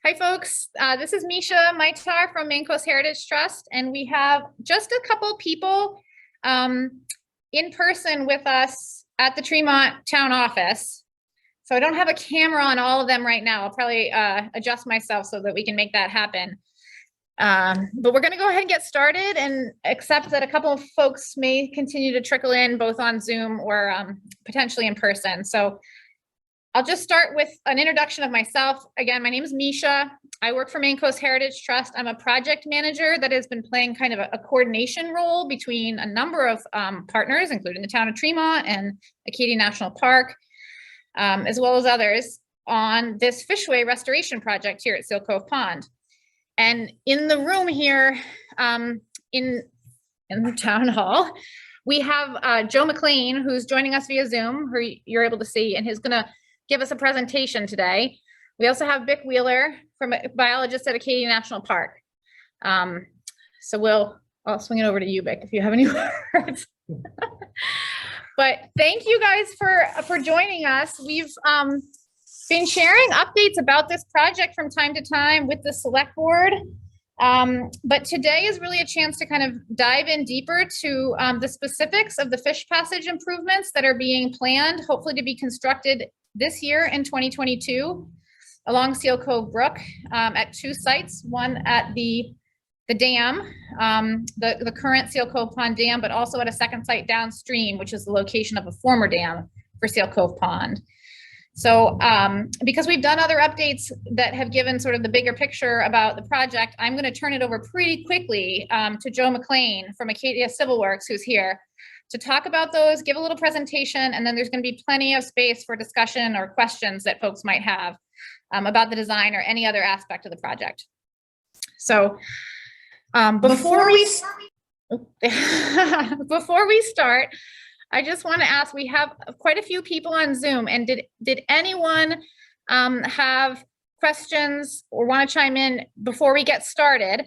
Hi, folks. This is Misha Maitar from Maine Coast Heritage Trust, and we have just a couple people in person with us at the Tremont Town Office. So I don't have a camera on all of them right now. I'll probably adjust myself so that we can make that happen. But we're going to go ahead and get started and accept that a couple of folks may continue to trickle in both on Zoom or potentially in person. So I'll just start with an introduction of myself. Again, my name is Misha. I work for Maine Coast Heritage Trust. I'm a project manager that has been playing kind of a coordination role between a number of partners, including the town of Tremont and Acadia National Park, as well as others, on this Fishway restoration project here at Seal Cove Pond. And in the room here in the town hall, we have Joe McLean, who's joining us via Zoom, who you're able to see, and he's going to give us a presentation today. We also have Vic Wheeler, from a biologist at Acadia National Park. So I'll swing it over to you, Vic, if you have any words. But thank you guys for joining us. We've been sharing updates about this project from time to time with the select board. But today is really a chance to kind of dive in deeper to the specifics of the fish passage improvements that are being planned, hopefully to be constructed this year in 2022 along Seal Cove Brook at two sites, one at the dam, the current Seal Cove Pond Dam, but also at a second site downstream, which is the location of a former dam for Seal Cove Pond. So because we've done other updates that have given sort of the bigger picture about the project, I'm going to turn it over pretty quickly to Joe McLean from Acadia Civil Works, who's here, to talk about those, give a little presentation, and then there's going to be plenty of space for discussion or questions that folks might have about the design or any other aspect of the project. So before we start, I just want to ask, we have quite a few people on Zoom, and did anyone have questions or want to chime in before we get started?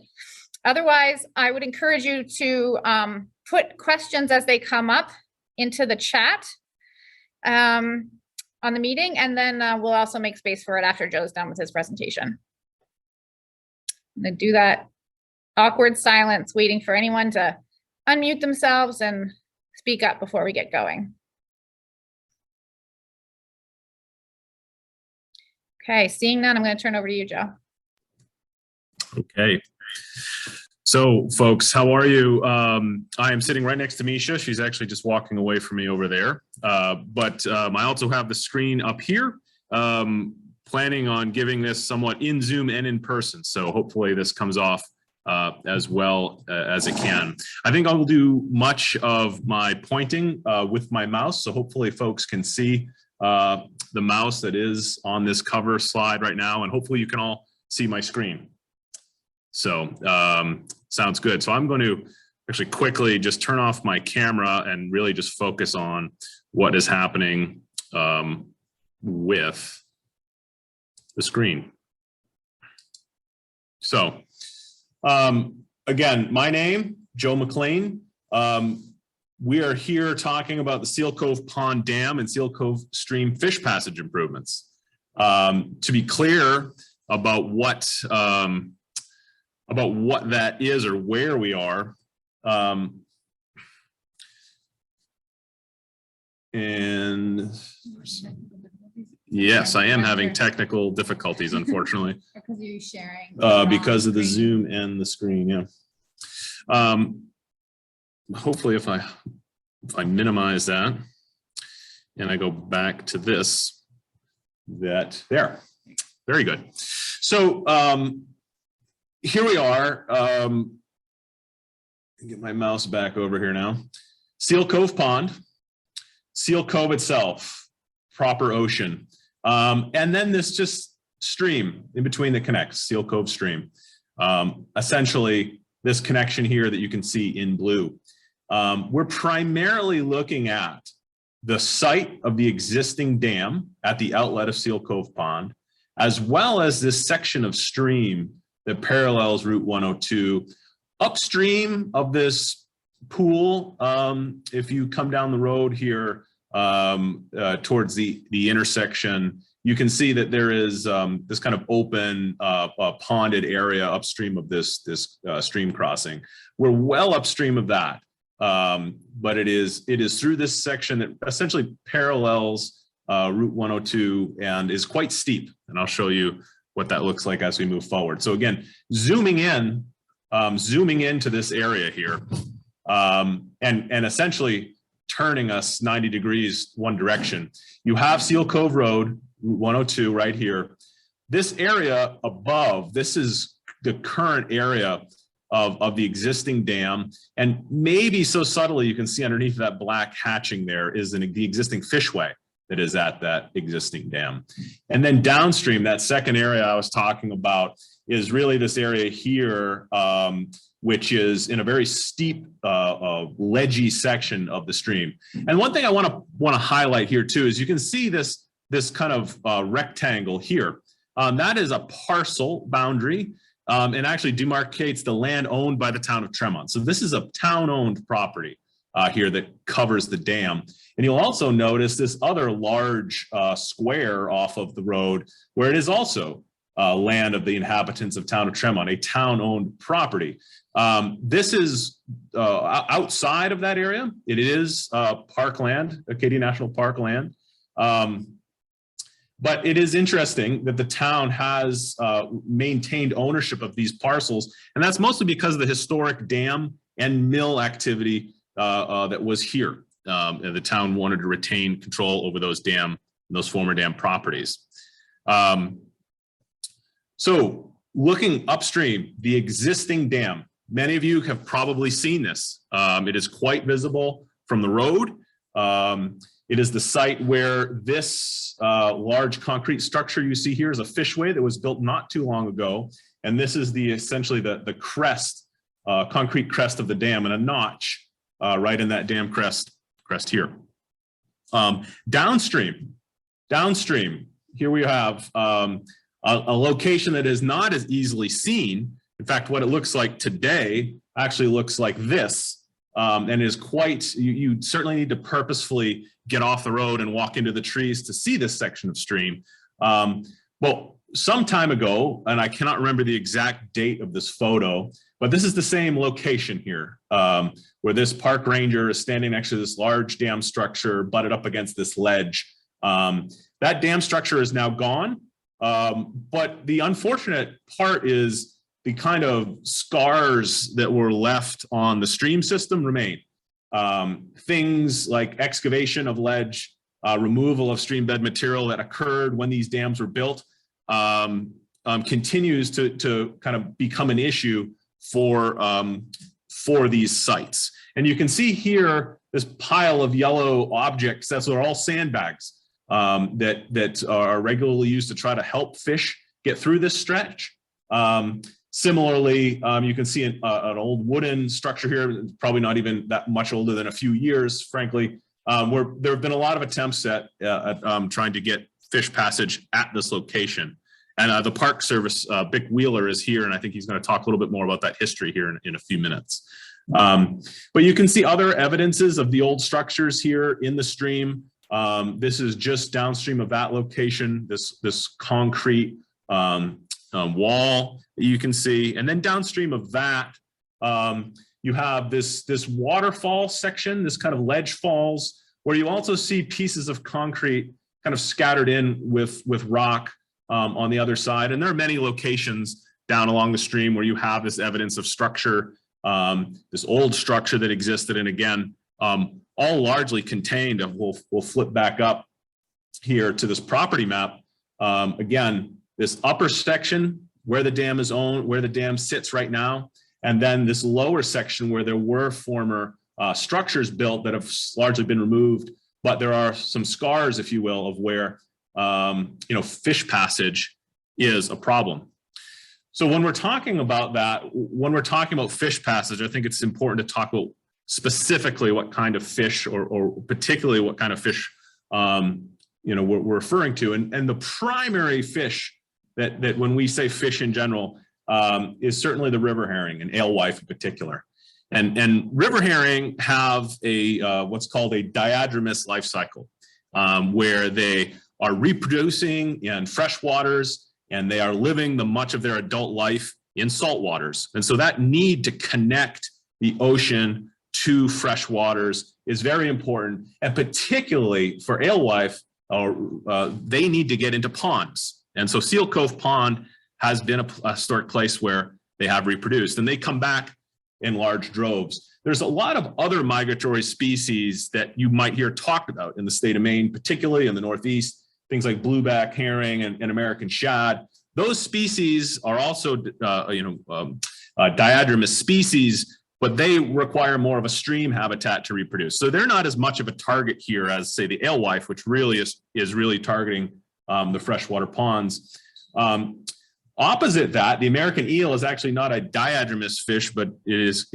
Otherwise, I would encourage you to put questions as they come up into the chat on the meeting, and then we'll also make space for it after Joe's done with his presentation. I'm going to do that awkward silence, waiting for anyone to unmute themselves and speak up before we get going. Okay, seeing none, I'm going to turn over to you, Joe. Okay. So, folks, how are you? I am sitting right next to Misha. She's actually just walking away from me over there. But I also have the screen up here, planning on giving this somewhat in Zoom and in person. So hopefully this comes off as well as it can. I think I will do much of my pointing with my mouse. So hopefully folks can see the mouse that is on this cover slide right now. And hopefully you can all see my screen. So sounds good. So I'm going to actually quickly just turn off my camera and really just focus on what is happening with the screen. So again, my name, Joe McLean. We are here talking about the Seal Cove Pond Dam and Seal Cove Stream fish passage improvements. To be clear about what that is or where we are. And yes, I am having technical difficulties, unfortunately. Because you're sharing. Because of the Zoom and the screen, yeah. Hopefully if I minimize that and I go back to this, there, very good. So here we are. Get my mouse back over here now. Seal Cove Pond, Seal Cove itself, proper ocean. And then this just stream in between that connects, Seal Cove Stream. Essentially, this connection here that you can see in blue. We're primarily looking at the site of the existing dam at the outlet of Seal Cove Pond, as well as this section of stream that parallels Route 102 upstream of this pool. If you come down the road here towards the intersection you can see that there is this kind of open ponded area upstream of this stream crossing. We're well upstream of that, but it is through this section that essentially parallels Route 102 and is quite steep. And I'll show you what that looks like as we move forward. So again, zooming into this area here, and essentially turning us 90 degrees one direction. You have Seal Cove Road, Route 102 right here. This area above, this is the current area of the existing dam. And maybe so subtly you can see underneath that black hatching there is the existing fishway that is at that existing dam. And then downstream, that second area I was talking about is really this area here, which is in a very steep, ledgy section of the stream. And one thing I want to highlight here too is you can see this kind of rectangle here. That is a parcel boundary and actually demarcates the land owned by the town of Tremont. So this is a town-owned property here that covers the dam. And you'll also notice this other large square off of the road where it is also land of the inhabitants of town of Tremont, a town-owned property. This is outside of that area. It is parkland, Acadia National Park land. But it is interesting that the town has maintained ownership of these parcels, and that's mostly because of the historic dam and mill activity that was here. And the town wanted to retain control over those former dam properties. So looking upstream, the existing dam, many of you have probably seen this. It is quite visible from the road. It is the site where this large concrete structure you see here is a fishway that was built not too long ago. And this is essentially the crest, concrete crest of the dam, and a notch right in that dam crest here. Downstream, here we have a location that is not as easily seen. In fact, what it looks like today actually looks like this. And is quite, you certainly need to purposefully get off the road and walk into the trees to see this section of stream. Well, some time ago, and I cannot remember the exact date of this photo, but this is the same location here, where this park ranger is standing next to this large dam structure butted up against this ledge. That dam structure is now gone, but the unfortunate part is the kind of scars that were left on the stream system remain. Things like excavation of ledge, removal of stream bed material that occurred when these dams were built continues to kind of become an issue for these sites. And you can see here this pile of yellow objects. They're all sandbags that are regularly used to try to help fish get through this stretch. Similarly, you can see an old wooden structure here, probably not even that much older than a few years, frankly, where there have been a lot of attempts at trying to get fish passage at this location. And the Park Service, Bick Wheeler is here, and I think he's going to talk a little bit more about that history here in a few minutes. But you can see other evidences of the old structures here in the stream. This is just downstream of that location, this concrete wall that you can see. And then downstream of that, you have this waterfall section, this kind of ledge falls, where you also see pieces of concrete kind of scattered in with rock on the other side. And there are many locations down along the stream where you have this evidence of structure, this old structure that existed. And again, all largely contained. We'll flip back up here to this property map. Again, this upper section where the dam is owned, where the dam sits right now, and then this lower section where there were former structures built that have largely been removed, but there are some scars, if you will, of where fish passage is a problem. So when we're talking about that, when we're talking about fish passage, I think it's important to talk about specifically what kind of fish, or particularly what kind of fish we're referring to, and the primary fish that when we say fish in general is certainly the river herring and alewife in particular. And river herring have a what's called a diadromous life cycle, where they are reproducing in fresh waters, and they are living much of their adult life in salt waters. And so that need to connect the ocean to fresh waters is very important, and particularly for alewife, they need to get into ponds. And so Seal Cove Pond has been a historic place where they have reproduced, and they come back in large droves. There's a lot of other migratory species that you might hear talked about in the state of Maine, particularly in the Northeast, things like blueback herring and American shad. Those species are also, diadromous species, but they require more of a stream habitat to reproduce. So they're not as much of a target here as, say, the alewife, which really is really targeting the freshwater ponds. Opposite that, the American eel is actually not a diadromous fish, but it is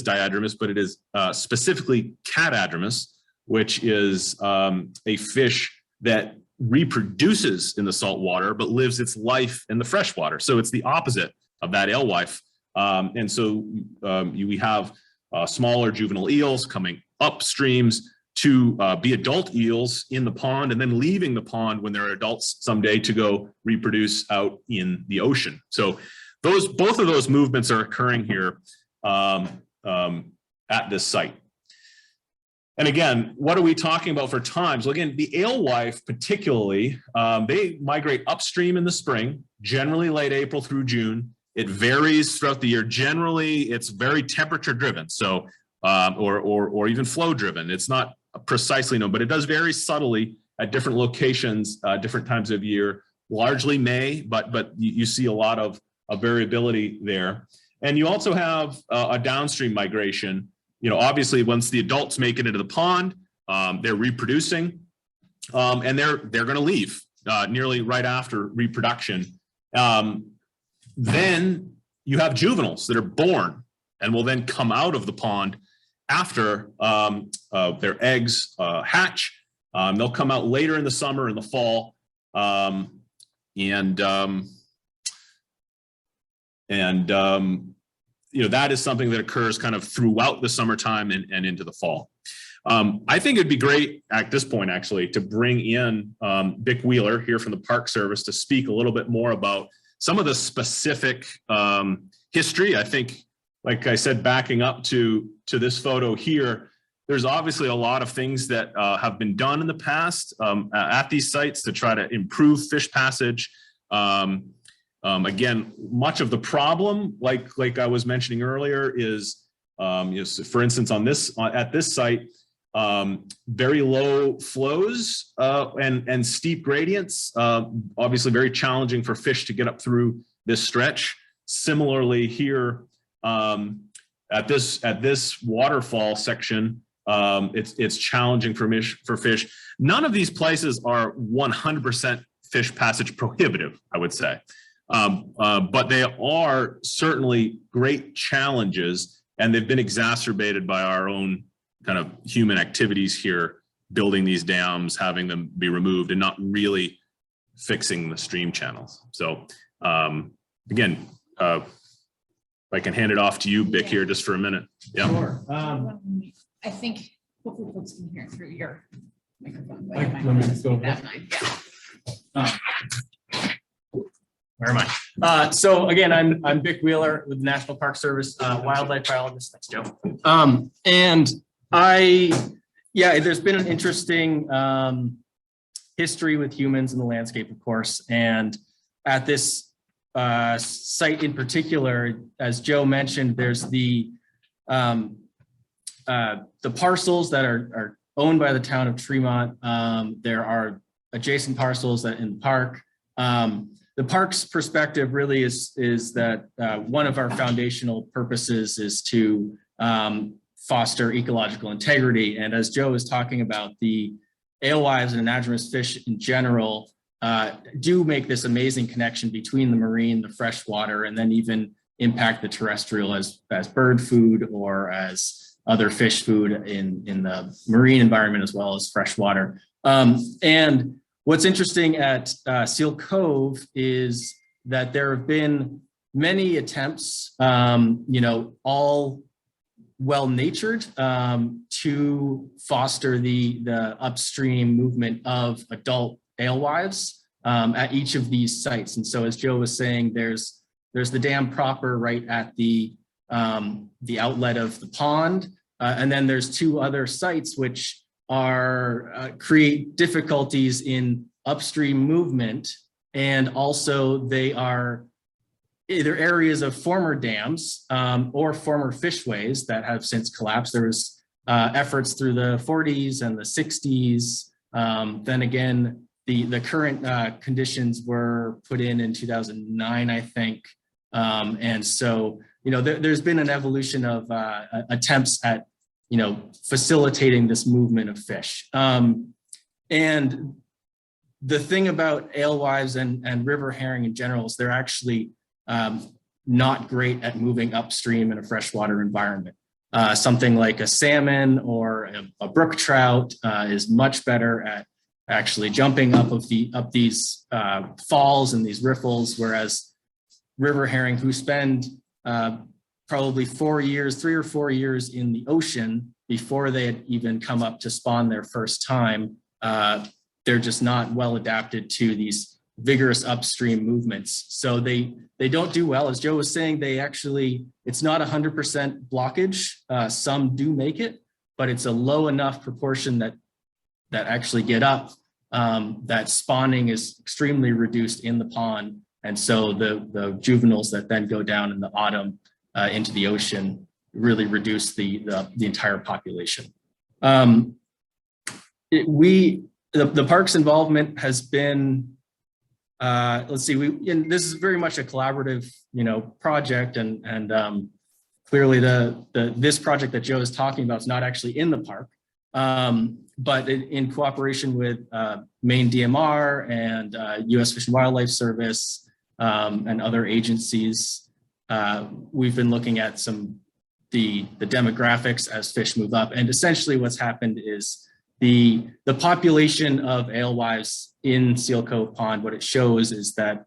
diadromous, but it is specifically catadromous, which is a fish that reproduces in the salt water, but lives its life in the freshwater. So it's the opposite of that alewife. And so we have smaller juvenile eels coming upstreams to be adult eels in the pond, and then leaving the pond when they're adults someday to go reproduce out in the ocean. So both of those movements are occurring here at this site. And again, what are we talking about for times? Well, again, the alewife particularly, they migrate upstream in the spring, generally late April through June. It varies throughout the year. Generally, it's very temperature driven, so or even flow driven. It's not precisely known, but it does vary subtly at different locations, different times of year. Largely May, but you see a lot of variability there. And you also have a downstream migration. Obviously, once the adults make it into the pond, they're reproducing, and they're going to leave nearly right after reproduction. Then you have juveniles that are born and will then come out of the pond after their eggs hatch. They'll come out later in the summer and the fall, that is something that occurs kind of throughout the summertime and into the fall. I think it'd be great at this point, actually, to bring in Vic Wheeler here from the Park Service to speak a little bit more about some of the specific history. I think, like I said, backing up to this photo here, there's obviously a lot of things that have been done in the past at these sites to try to improve fish passage. Again, much of the problem, like I was mentioning earlier, is for instance at this site, very low flows and steep gradients, obviously very challenging for fish to get up through this stretch. Similarly here at this waterfall section, it's challenging for fish. None of these places are 100% fish passage prohibitive, I would say, but they are certainly great challenges, and they've been exacerbated by our own kind of human activities here, building these dams, having them be removed, and not really fixing the stream channels. So again, if I can hand it off to you, Vic, here just for a minute. Yeah. Sure. I think hopefully folks can hear through your microphone. But Let me just go over that. Where am I? So again, I'm Vic Wheeler with the National Park Service, wildlife biologist. Thanks, Joe. And there's been an interesting history with humans in the landscape, of course. And at this site in particular, as Joe mentioned, there's the parcels that are owned by the town of Tremont. There are adjacent parcels that in the park. The park's perspective really is that one of our foundational purposes is to foster ecological integrity. And as Joe was talking about, the alewives and anadromous fish in general do make this amazing connection between the marine, the freshwater, and then even impact the terrestrial as bird food or as other fish food in the marine environment as well as freshwater. And what's interesting at Seal Cove is that there have been many attempts, all well-natured, to foster the upstream movement of adult alewives at each of these sites. And so as Joe was saying, there's the dam proper right at the outlet of the pond. And then there's 2 other sites which are create difficulties in upstream movement. And also they are either areas of former dams or former fishways that have since collapsed. There was efforts through the 40s and the 60s. Then again, the current conditions were put in 2009, I think. And so, you know, there's been an evolution of attempts at, you know, facilitating this movement of fish. And the thing about alewives and river herring in general is they're actually not great at moving upstream in a freshwater environment. Something like a salmon or a brook trout is much better at actually jumping up these falls and these riffles, whereas river herring, who spend probably 3 or 4 years in the ocean before they had even come up to spawn their first time, they're just not well adapted to these vigorous upstream movements. So they don't do well. As Joe was saying, it's not 100% blockage. Some do make it, but it's a low enough proportion that actually get up, that spawning is extremely reduced in the pond. And so the juveniles that then go down in the autumn into the ocean really reduce the entire population. The park's involvement has been, let's see, and this is very much a collaborative, you know, project, and clearly this project that Joe is talking about is not actually in the park, but in cooperation with Maine DMR and U.S. Fish and Wildlife Service and other agencies, we've been looking at the demographics as fish move up, and essentially what's happened is the population of alewives in Seal Cove Pond, what it shows is that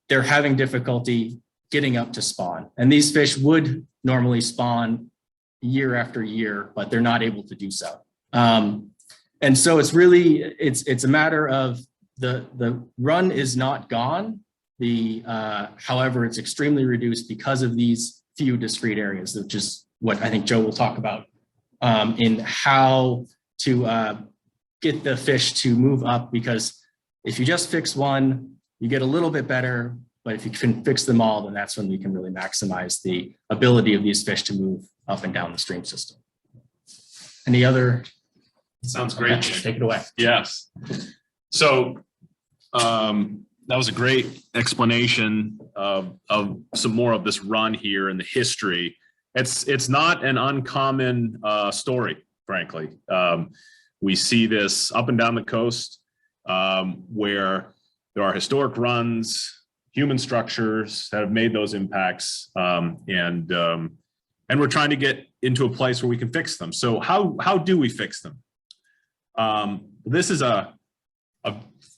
they're having difficulty getting up to spawn. And these fish would normally spawn year after year, but they're not able to do so. And so it's really, it's a matter of the run is not gone. However, it's extremely reduced because of these few discrete areas, which is what I think Joe will talk about. In how to get the fish to move up, because if you just fix one, you get a little bit better, but if you can fix them all, then that's when we can really maximize the ability of these fish to move up and down the stream system. Any other? Sounds great. Okay, take it away. Yes. So that was a great explanation of some more of this run here and the history. It's not an uncommon story, frankly. We see this up and down the coast where there are historic runs, human structures that have made those impacts, and we're trying to get into a place where we can fix them. So how do we fix them? This is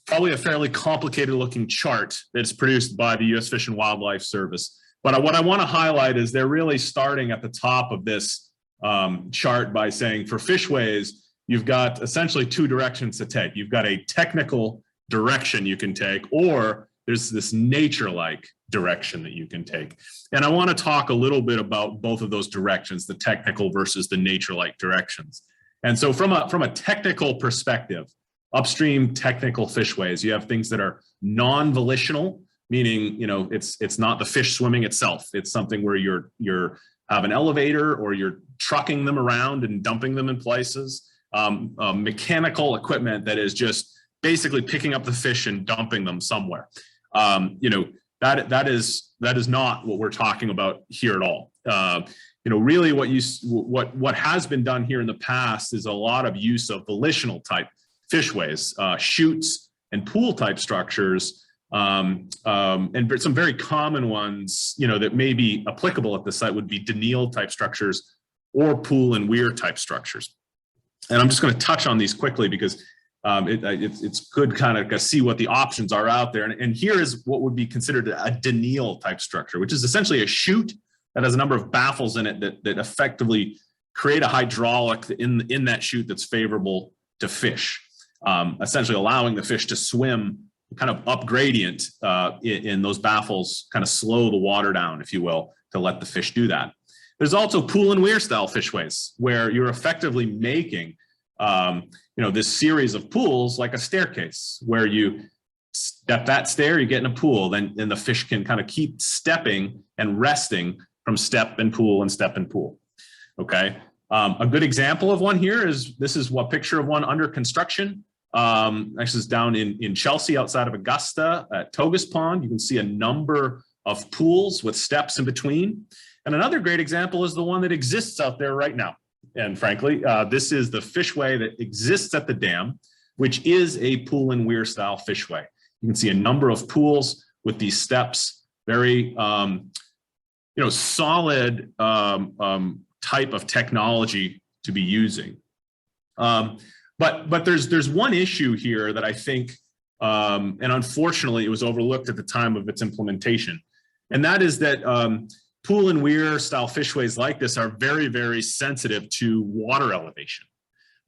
probably a fairly complicated looking chart that's produced by the U.S. Fish and Wildlife Service. But what I want to highlight is they're really starting at the top of this chart by saying for Fishways, you've got essentially 2 directions to take. You've got a technical direction you can take, or there's this nature-like direction that you can take. And I want to talk a little bit about both of those directions, the technical versus the nature-like directions. And so from a technical perspective, upstream technical fishways, you have things that are non-volitional, meaning, you know, it's not the fish swimming itself. It's something where you're have an elevator or you're trucking them around and dumping them in places. Mechanical equipment that is just basically picking up the fish and dumping them somewhere. You know, that is not what we're talking about here at all. You know, really what has been done here in the past is a lot of use of volitional type fishways, chutes and pool type structures. And some very common ones, you know, that may be applicable at the site would be Daniil type structures or pool and weir type structures. And I'm just going to touch on these quickly because it's good kind of to see what the options are out there. And here is what would be considered a Daniil type structure, which is essentially a chute that has a number of baffles in it that effectively create a hydraulic in that chute that's favorable to fish. essentially allowing the fish to swim kind of up gradient in those baffles, kind of slow the water down, if you will, to let the fish do that. There's also pool and weir style fishways where you're effectively making this series of pools like a staircase, where you step that stair, you get in a pool, then the fish can kind of keep stepping and resting from step and pool and step and pool. Okay. A good example of one here is, this is a picture of one under construction. This is down in Chelsea outside of Augusta at Togus Pond. You can see a number of pools with steps in between. And another great example is the one that exists out there right now. And frankly, this is the fishway that exists at the dam, which is a pool and weir style fishway. You can see a number of pools with these steps, very solid type of technology to be using. But there's one issue here that I think, and unfortunately it was overlooked at the time of its implementation. And that is that pool and weir style fishways like this are very, very sensitive to water elevation.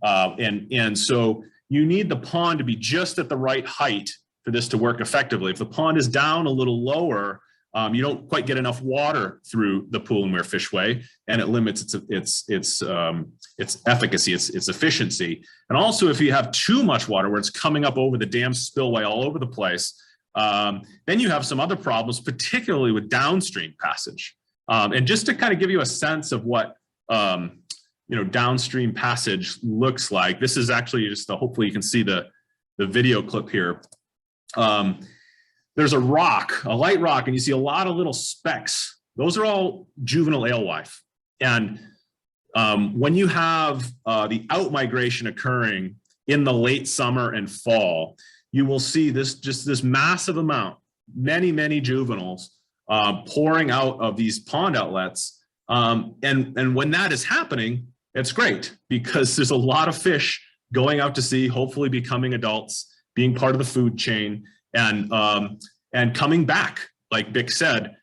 And so you need the pond to be just at the right height for this to work effectively. If the pond is down a little lower, you don't quite get enough water through the pool and weir fishway, and it limits its efficacy, its efficiency. And also, if you have too much water where it's coming up over the dam spillway all over the place, then you have some other problems, particularly with downstream passage. And just to kind of give you a sense of what downstream passage looks like, this is actually just hopefully you can see the video clip here. There's a rock, a light rock, and you see a lot of little specks. Those are all juvenile alewife. And when you have the outmigration occurring in the late summer and fall, you will see this massive amount, many juveniles pouring out of these pond outlets. And when that is happening, it's great because there's a lot of fish going out to sea, hopefully becoming adults, being part of the food chain, and coming back, like Bick said,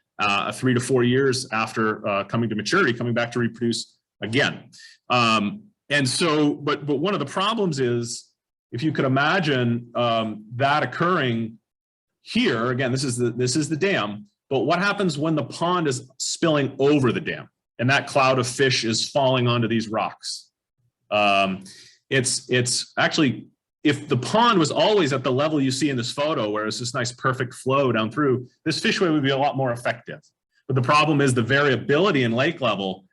3 to 4 years after coming to maturity, coming back to reproduce again. And so, but one of the problems is, if you could imagine that occurring here, again, this is the dam, but what happens when the pond is spilling over the dam and that cloud of fish is falling onto these rocks? It's actually, if the pond was always at the level you see in this photo, where it's this nice perfect flow down through, this fishway would be a lot more effective. But the problem is the variability in lake level.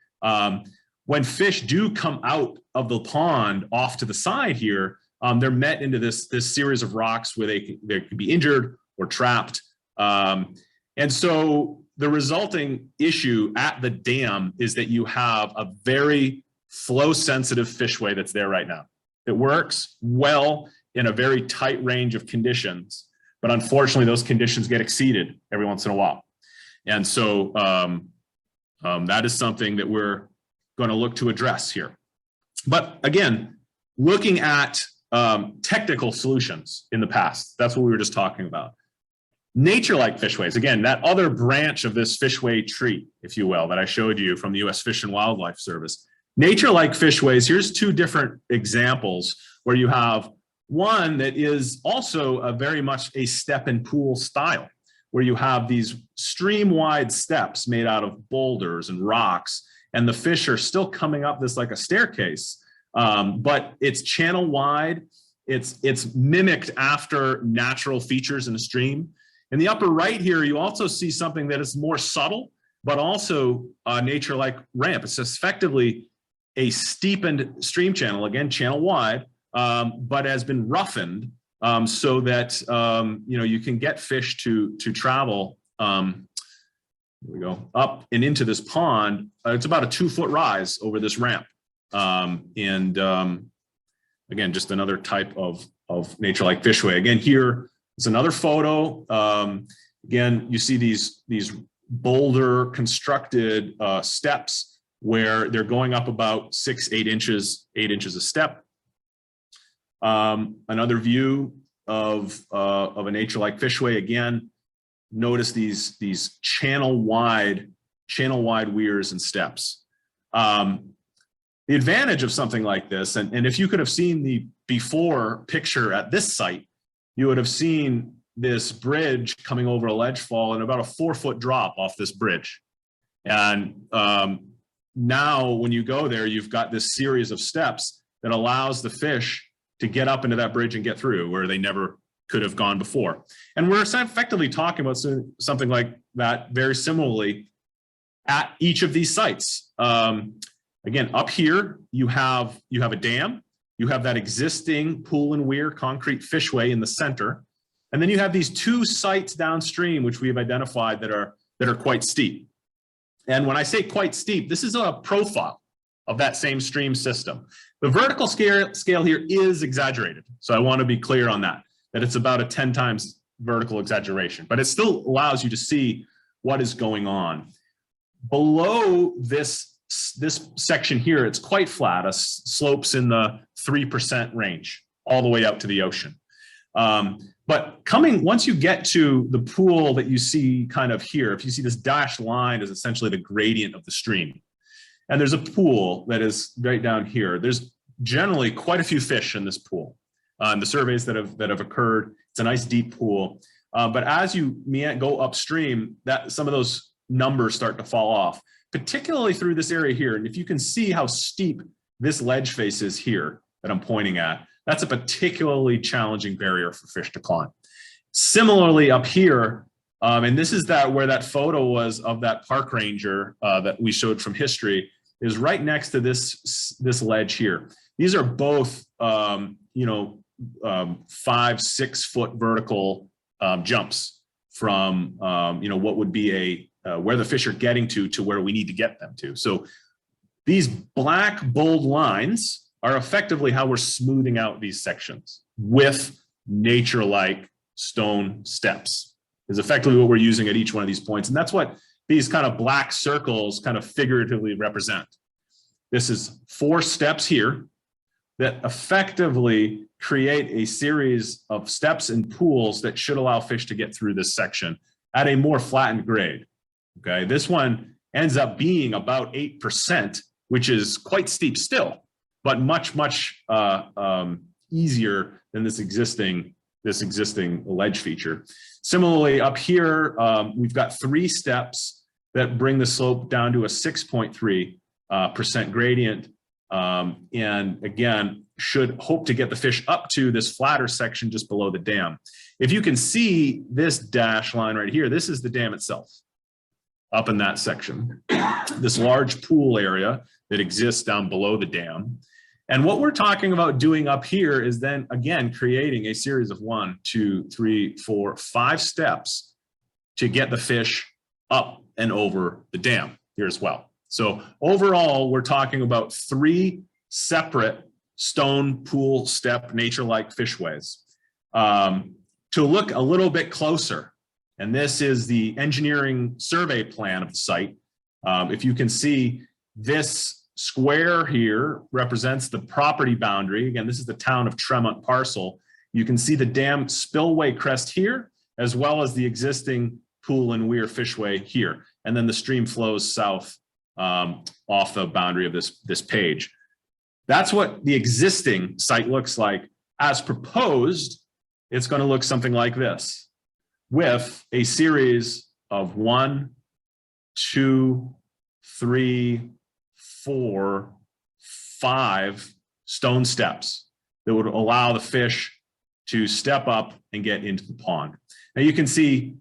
When fish do come out of the pond off to the side here, they're met into this series of rocks where they can be injured or trapped. And so the resulting issue at the dam is that you have a very flow sensitive fishway that's there right now. It works well in a very tight range of conditions, but unfortunately those conditions get exceeded every once in a while. And so that is something that we're going to look to address here. But again, looking at technical solutions in the past, that's what we were just talking about. Nature-like fishways, again, that other branch of this fishway tree, if you will, that I showed you from the U.S. Fish and Wildlife Service. Nature-like fishways, here's two different examples where you have one that is also a very much a step and pool style, where you have these stream-wide steps made out of boulders and rocks, and the fish are still coming up this like a staircase, but it's channel wide. It's mimicked after natural features in a stream. In the upper right here, you also see something that is more subtle, but also nature-like ramp. It's effectively a steepened stream channel, again, channel wide, but has been roughened so that you can get fish to travel. Here we go, up and into this pond. It's about a 2-foot rise over this ramp. Again, just another type of nature-like fishway. Again, here is another photo. Again, you see these boulder constructed steps where they're going up about 6-8 inches, 8 inches a step. Another view of a nature-like fishway. Again, notice these channel wide weirs and steps. The advantage of something like this, and if you could have seen the before picture at this site, you would have seen this bridge coming over a ledge fall and about a 4-foot drop off this bridge. And now when you go there, you've got this series of steps that allows the fish to get up into that bridge and get through where they never could have gone before. And we're effectively talking about something like that very similarly at each of these sites. Again, up here, you have a dam, you have that existing pool and weir concrete fishway in the center. And then you have these 2 sites downstream, which we've identified that are quite steep. And when I say quite steep, this is a profile of that same stream system. The vertical scale here is exaggerated. So I want to be clear on that it's about a 10 times vertical exaggeration, but it still allows you to see what is going on. Below this section here, it's quite flat, slopes in the 3% range, all the way out to the ocean. But once you get to the pool that you see kind of here, if you see this dashed line is essentially the gradient of the stream. And there's a pool that is right down here. There's generally quite a few fish in this pool. The surveys that have occurred, it's a nice deep pool. But as you go upstream, some of those numbers start to fall off, particularly through this area here. And if you can see how steep this ledge face is here that I'm pointing at, that's a particularly challenging barrier for fish to climb. Similarly up here, and this is where that photo was of that park ranger that we showed from history, is right next to this ledge here. These are both 5-6 foot vertical jumps from what would be where the fish are getting to where we need to get them to. So these black bold lines are effectively how we're smoothing out these sections with nature-like stone steps is effectively what we're using at each one of these points. And that's what these kind of black circles kind of figuratively represent. This is 4 steps here that effectively create a series of steps and pools that should allow fish to get through this section at a more flattened grade. Okay, this one ends up being about 8%, which is quite steep still, but much easier than this existing ledge feature. Similarly, up here, we've got 3 steps that bring the slope down to a 6.3% gradient. And again, should hope to get the fish up to this flatter section just below the dam. If you can see this dash line right here, this is the dam itself up in that section, this large pool area that exists down below the dam. And what we're talking about doing up here is then again creating a series of 1, 2, 3, 4, 5 steps to get the fish up and over the dam here as well. So overall, we're talking about 3 separate stone pool step nature-like fishways. To look a little bit closer, and this is the engineering survey plan of the site. If you can see, this square here represents the property boundary. Again, this is the town of Tremont parcel. You can see the dam spillway crest here, as well as the existing pool and weir fishway here. And then the stream flows south off the boundary of this page. That's what the existing site looks like. As proposed, it's going to look something like this, with a series of 1, 2, 3, 4, 5 stone steps that would allow the fish to step up and get into the pond. Now you can see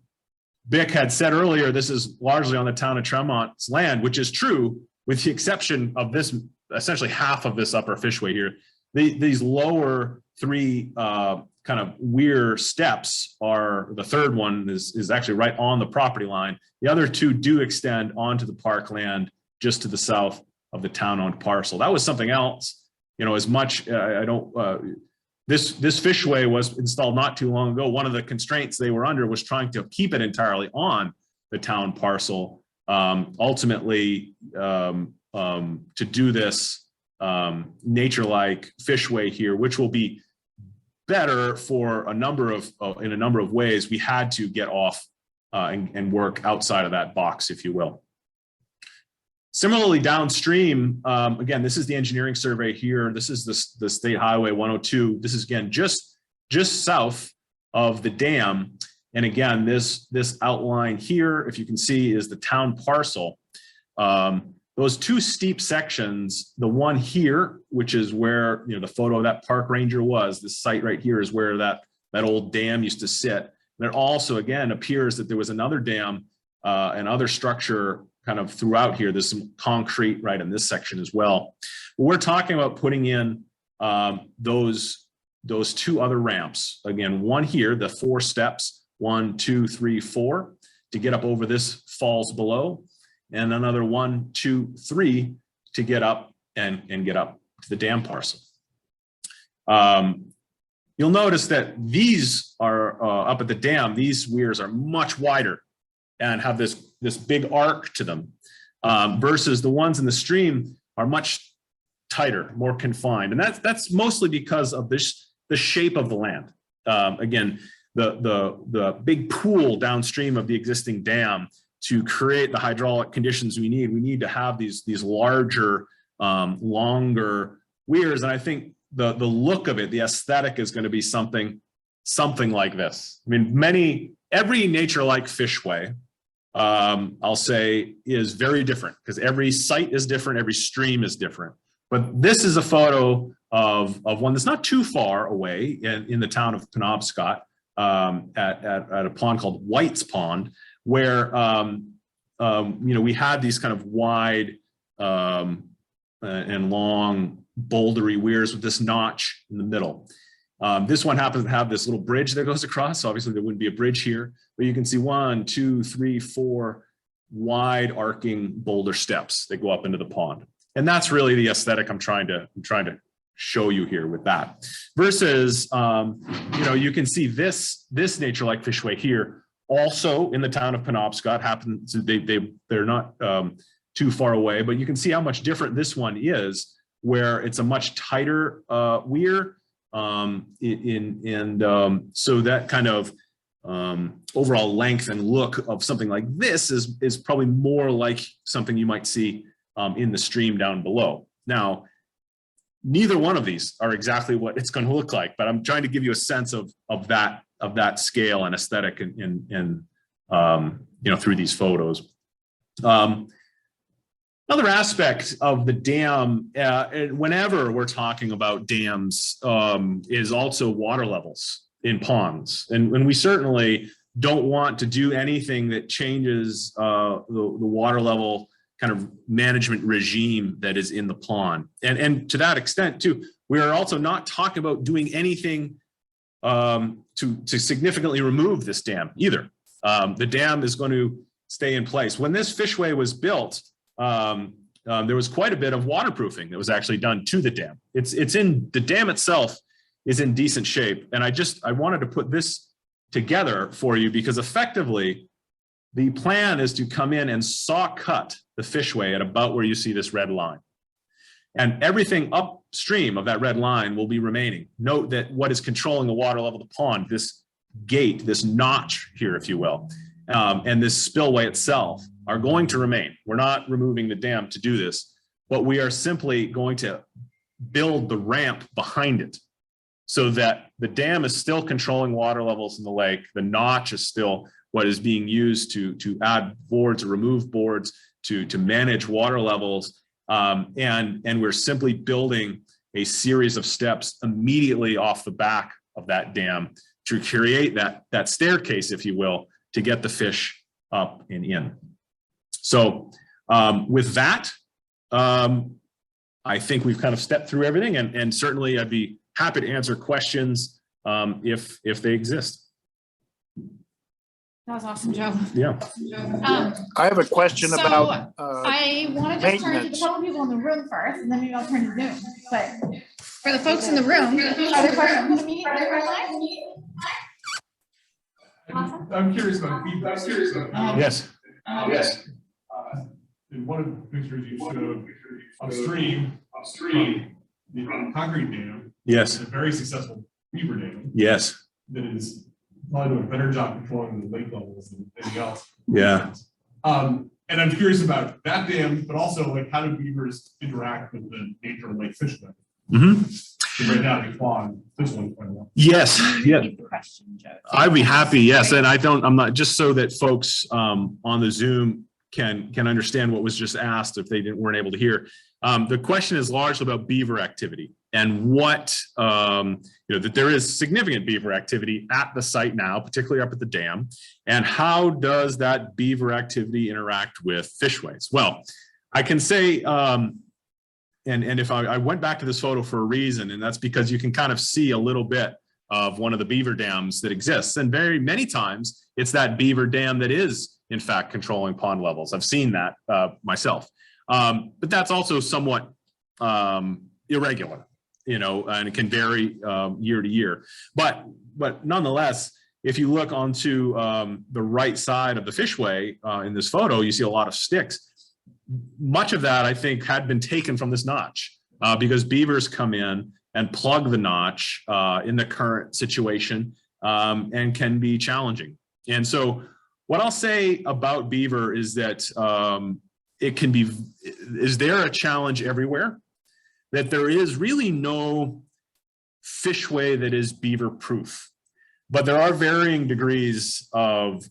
Bick had said earlier, this is largely on the town of Tremont's land, which is true, with the exception of this, essentially half of this upper fishway here. These lower 3 kind of weir steps are, the third one is actually right on the property line. The other 2 do extend onto the parkland just to the south of the town-owned parcel. That was something else, as much, this fishway was installed not too long ago. One of the constraints they were under was trying to keep it entirely on the town parcel. Ultimately, to do this nature-like fishway here, which will be better for in a number of ways, we had to get off and work outside of that box, if you will. Similarly, downstream, again, this is the engineering survey here. This is the State Highway 102. This is, again, just south of the dam. And again, this outline here, if you can see, is the town parcel. Those two steep sections, the one here, which is where, you know, the photo of that park ranger was, this site right here is where that old dam used to sit. And it also, again, appears that there was another dam and other structure kind of throughout here. There's some concrete right in this section as well. We're talking about putting in those two other ramps. Again, one here, the 4 steps, 1, 2, 3, 4, to get up over this falls below, and another 1, 2, 3 to get up and get up to the dam parcel. You'll notice that these are up at the dam, these weirs are much wider and have this big arc to them, versus the ones in the stream are much tighter, more confined. And that's mostly because of the shape of the land. Again, the big pool downstream of the existing dam, to create the hydraulic conditions we need to have these larger, longer weirs. And I think the look of it, the aesthetic is going to be something like this. I mean, every nature-like fishway, I'll say, is very different, because every site is different, every stream is different. But this is a photo of one that's not too far away in the town of Penobscot, at a pond called White's Pond, where you know, we had these kind of wide and long bouldery weirs with this notch in the middle. This one happens to have this little bridge that goes across, so obviously there wouldn't be a bridge here, but you can see 1, 2, 3, 4 wide arcing boulder steps that go up into the pond. And that's really the aesthetic I'm trying to show you here with that. Versus, you know, you can see this nature-like fishway here, also in the town of Penobscot. Happens they're not too far away, but you can see how much different this one is, where it's a much tighter weir, so that kind of overall length and look of something like this is probably more like something you might see in the stream down below. Now, neither one of these are exactly what it's going to look like, but I'm trying to give you a sense of that scale and aesthetic in you know, through these photos. Another aspect of the dam, whenever we're talking about dams, is also water levels in ponds. And we certainly don't want to do anything that changes the water level kind of management regime that is in the pond. And to that extent too, we are also not talking about doing anything to significantly remove this dam either. The dam is going to stay in place. When this fishway was built, there was quite a bit of waterproofing that was actually done to the dam. The dam itself is in decent shape. And I wanted to put this together for you, because effectively the plan is to come in and saw cut the fishway at about where you see this red line. And everything upstream of that red line will be remaining. Note that what is controlling the water level of the pond, this gate, this notch here, if you will, and this spillway itself are going to remain. We're not removing the dam to do this, but we are simply going to build the ramp behind it, so that the dam is still controlling water levels in the lake. The notch is still what is being used to add boards or remove boards to manage water levels. And we're simply building a series of steps immediately off the back of that dam to create that staircase, if you will, to get the fish up and in. So with that, I think we've kind of stepped through everything, and certainly I'd be happy to answer questions if they exist. That was awesome, Joe. Yeah. I have a question So, about I want to just turn to the maintenance. couple people in the room first, and then maybe I'll turn to Zoom. But for the folks in the room, are there questions? Awesome. I'm curious about feedback. Yes. Yes. In one of the pictures you showed upstream from the concrete dam. Yes. It's a very successful beaver dam Yes. that is probably doing a better job controlling the lake levels than anything else. Yeah. And I'm curious about that dam, but also like how do beavers interact with the nature of Lake Fishways? So right now they spawn this one quite a lot. Yes, yeah. Repeat the question, Joe. I'd be happy, yes, and I'm not, just so that folks on the Zoom can understand what was just asked if they weren't able to hear. The question is largely about beaver activity and what, that there is significant beaver activity at the site now, particularly up at the dam, and how does that beaver activity interact with fishways? Well, I can say, and if I went back to this photo for a reason, and that's because you can kind of see a little bit of one of the beaver dams that exists. And very many times it's that beaver dam that is in fact controlling pond levels. I've seen that myself. But that's also somewhat irregular, and it can vary year to year. But nonetheless, if you look onto the right side of the fishway in this photo, you see a lot of sticks. Much of that, I think, had been taken from this notch because beavers come in and plug the notch in the current situation and can be challenging. And so what I'll say about beaver is that is there a challenge everywhere? That there is really no fishway that is beaver proof, but there are varying degrees of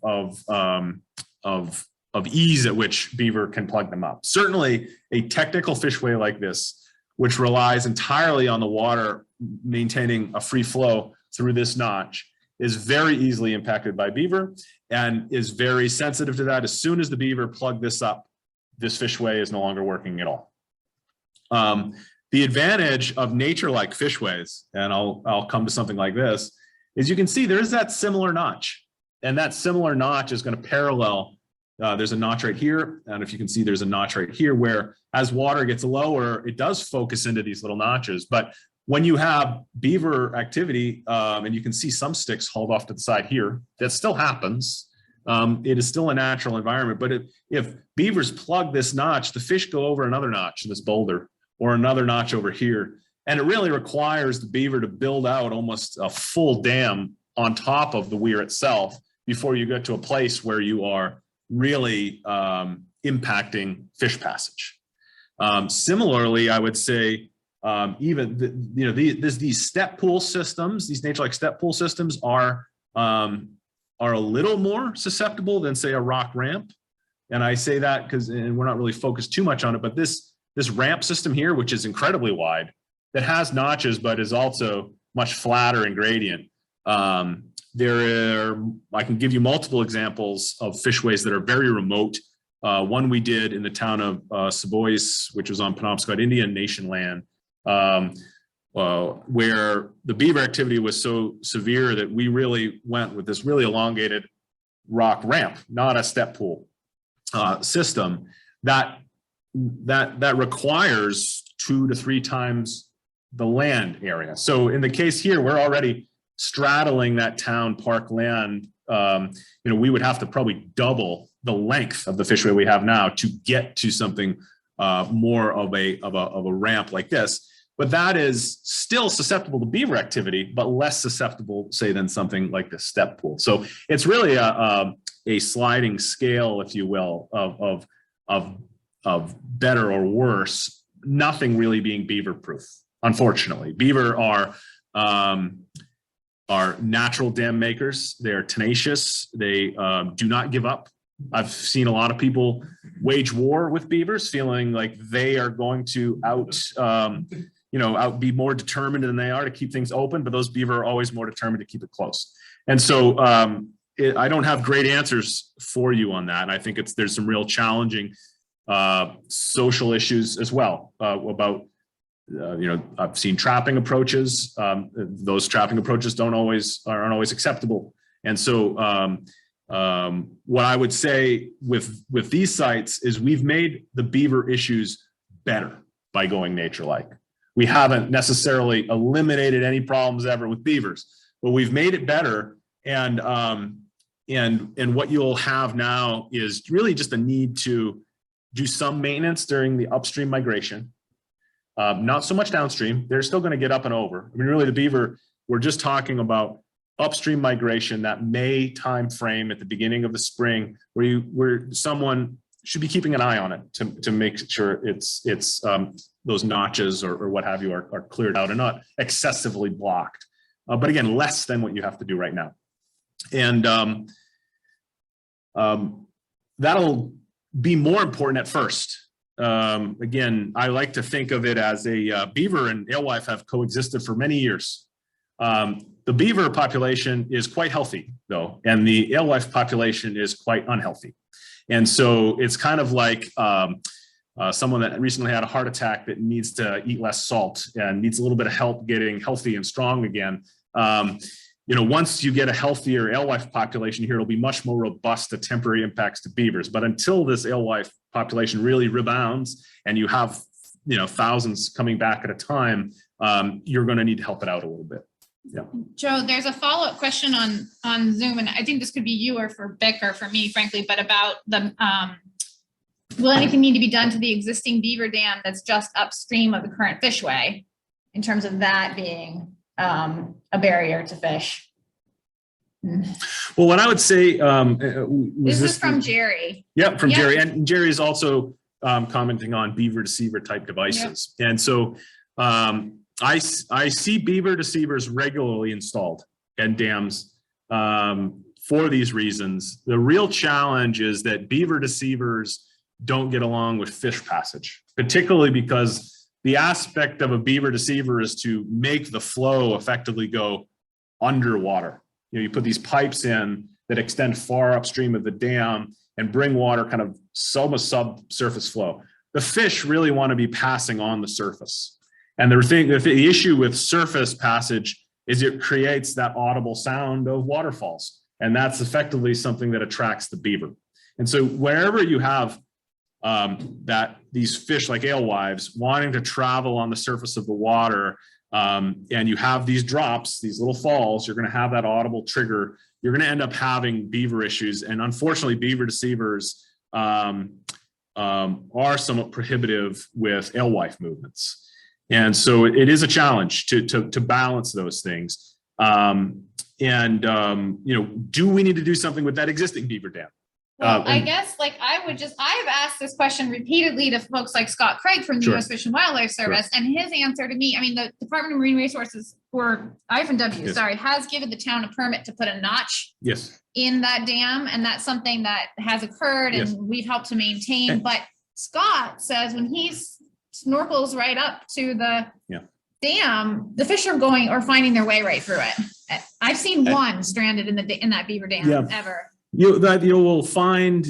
ease at which beaver can plug them up. Certainly a technical fishway like this, which relies entirely on the water maintaining a free flow through this notch, is very easily impacted by beaver and is very sensitive to that. As soon as the beaver plug this up, this fishway is no longer working at all. The advantage of nature-like fishways, and I'll come to something like this, is you can see there's that similar notch, and that similar notch is going to parallel. There's a notch right here, and if you can see, there's a notch right here where as water gets lower, it does focus into these little notches. But when you have beaver activity, and you can see some sticks hauled off to the side here, that still happens. It is still a natural environment, but if beavers plug this notch, the fish go over another notch in this boulder or another notch over here. And it really requires the beaver to build out almost a full dam on top of the weir itself before you get to a place where you are really impacting fish passage. Similarly, I would say even these step pool systems, these nature-like step pool systems are a little more susceptible than, say, a rock ramp. And I say that because, and we're not really focused too much on it, but this ramp system here, which is incredibly wide, that has notches, but is also much flatter in gradient. I can give you multiple examples of fishways that are very remote. One we did in the town of Savoys, which was on Penobscot Indian Nation land, where the beaver activity was so severe that we really went with this really elongated rock ramp, not a step pool system that requires 2 to 3 times the land area. So in the case here, we're already straddling that town park land. We would have to probably double the length of the fishway we have now to get to something more of a ramp like this. But that is still susceptible to beaver activity, but less susceptible, say, than something like the step pool. So it's really a sliding scale, if you will, of better or worse. Nothing really being beaver proof, unfortunately. Beaver are natural dam makers. They're tenacious. They do not give up. I've seen a lot of people wage war with beavers, feeling like they are going to be more determined than they are to keep things open, but those beaver are always more determined to keep it closed. And so I don't have great answers for you on that. And I think there's some real challenging social issues as well about, I've seen trapping approaches. Those trapping approaches aren't always acceptable. And so what I would say with these sites is we've made the beaver issues better by going nature-like. We haven't necessarily eliminated any problems ever with beavers, but we've made it better. And what you'll have now is really just a need to do some maintenance during the upstream migration, not so much downstream. They're still going to get up and over. I mean, really, the beaver, we're just talking about upstream migration, that May time frame at the beginning of the spring, where someone should be keeping an eye on it to make sure it's those notches or what have you are cleared out and not excessively blocked. But again, less than what you have to do right now. And that'll be more important at first. Again, I like to think of it as a beaver and alewife have coexisted for many years. The beaver population is quite healthy though, and the alewife population is quite unhealthy. And so it's kind of like someone that recently had a heart attack that needs to eat less salt and needs a little bit of help getting healthy and strong again. Once you get a healthier alewife population here, it'll be much more robust to temporary impacts to beavers. But until this alewife population really rebounds and you have, thousands coming back at a time, you're going to need to help it out a little bit. Yeah. Joe, there's a follow-up question on Zoom, and I think this could be you or for Bick or for me, frankly, but about the, will anything need to be done to the existing beaver dam that's just upstream of the current fishway in terms of that being a barrier to fish? Well, what I would say, this is from Jerry. Yep, from Jerry. And Jerry is also commenting on beaver deceiver type devices. Yep. And so I see beaver deceivers regularly installed and dams for these reasons. The real challenge is that beaver deceivers don't get along with fish passage, particularly because the aspect of a beaver deceiver is to make the flow effectively go underwater. You put these pipes in that extend far upstream of the dam and bring water kind of subsurface flow. The fish really want to be passing on the surface. And the issue with surface passage is it creates that audible sound of waterfalls. And that's effectively something that attracts the beaver. And so wherever you have these fish like alewives wanting to travel on the surface of the water, and you have these drops, these little falls, you're going to have that audible trigger. You're going to end up having beaver issues. And unfortunately, beaver deceivers are somewhat prohibitive with alewife movements. And so it is a challenge to balance those things. Do we need to do something with that existing beaver dam? Well, I guess I've asked this question repeatedly to folks like Scott Craig from the U.S. Fish and Wildlife Service, and his answer to me, the Department of Marine Resources, or IFNW, has given the town a permit to put a notch in that dam, and that's something that has occurred and we've helped to maintain. But Scott says when he's snorkels right up to the dam, the fish are going or finding their way right through it. I've seen one stranded in that beaver dam ever. You will find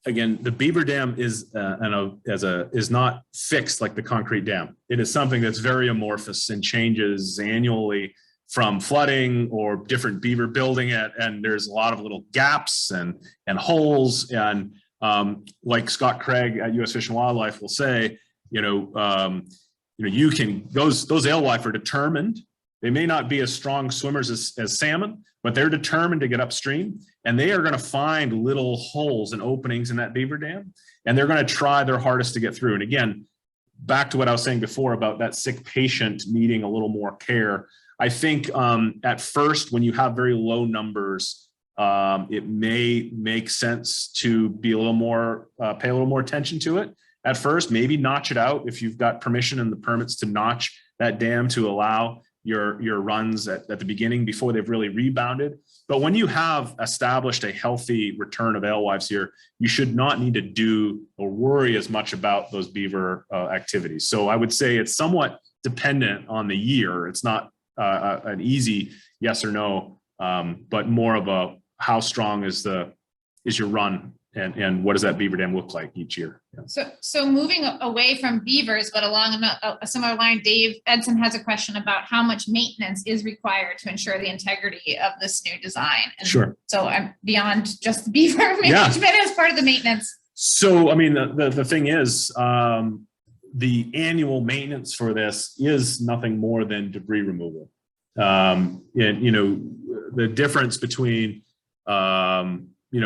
again, the beaver dam is not fixed like the concrete dam. It is something that's very amorphous and changes annually from flooding or different beaver building it, and there's a lot of little gaps and holes. And like Scott Craig at U.S. Fish and Wildlife will say, you can those alewife are determined. They may not be as strong swimmers as salmon, but they're determined to get upstream, and they are going to find little holes and openings in that beaver dam, and they're going to try their hardest to get through. And again, back to what I was saying before about that sick patient needing a little more care. I think at first, when you have very low numbers, it may make sense to be a little more, pay a little more attention to it. At first, maybe notch it out if you've got permission and the permits to notch that dam to allow your runs at the beginning before they've really rebounded. But when you have established a healthy return of alewives here, you should not need to do or worry as much about those beaver activities. So I would say it's somewhat dependent on the year. It's not an easy yes or no, but more of a how strong is your run and what does that beaver dam look like each year? Yeah. So moving away from beavers, but along a similar line, Dave Edson has a question about how much maintenance is required to ensure the integrity of this new design. And so I'm beyond just the beaver management as part of the maintenance. So, the thing is, the annual maintenance for this is nothing more than debris removal. The difference between,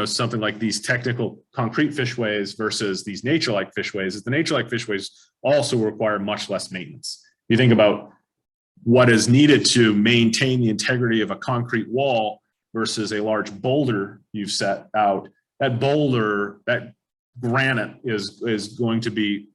something like these technical concrete fishways versus these nature-like fishways is the nature-like fishways also require much less maintenance. You think about what is needed to maintain the integrity of a concrete wall versus a large boulder you've set out. That boulder, that granite is going to be